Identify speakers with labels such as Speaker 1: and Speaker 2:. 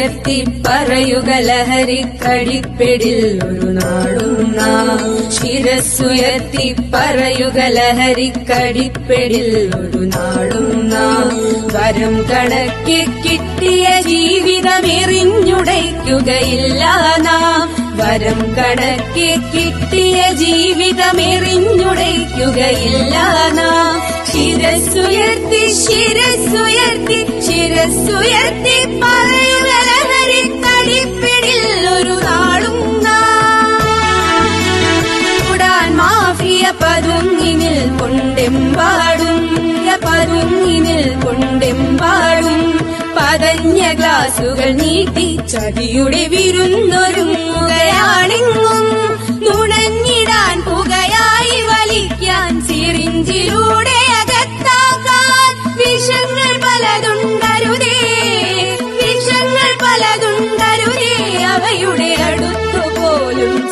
Speaker 1: ശിരസ്സുയർത്തി പറയുക ലഹരിക്കടിപ്പിടിൽ ഒരു നാടും നാം. ശിരസ്സുയർത്തി പറയുക ലഹരിക്കടിപ്പിടിൽ ഒരു നാടും നാം. വരം കണക്കെ കിട്ടിയ ജീവിതമെറിഞ്ഞുടയ്ക്കുകയില്ല നാം. വരം കണക്കെ കിട്ടിയ ജീവിതമെറിഞ്ഞുടയ്ക്കുകയില്ല നാം. ശിരസ്സുയർത്തി ശിരസ്സുയർത്തി ശിരസ്സുയർത്തി പറയുക ലഹരിക്കടിപ്പിടിൽ ഒരു നാളും നാം. ഉടാൻ മാഫിയ പതുങ്ങിനിൽ കൊണ്ടെമ്പാടും പതുങ്ങിനിൽ കൊണ്ടെമ്പാടും. പതഞ്ഞ ഗ്ലാസുകൾ നീട്ടി ചതിയുടെ വിരുന്നൊരുങ്ങുകയാണെങ്ങും. നുണഞ്ഞിടാൻ പുകയായി വലിക്കാൻ സിറിഞ്ചിലൂടെ അകത്താക്കാൻ വിഷങ്ങൾ പലതുണ്ടരുതേ. വിഷങ്ങൾ പലതുണ്ടരുതേ.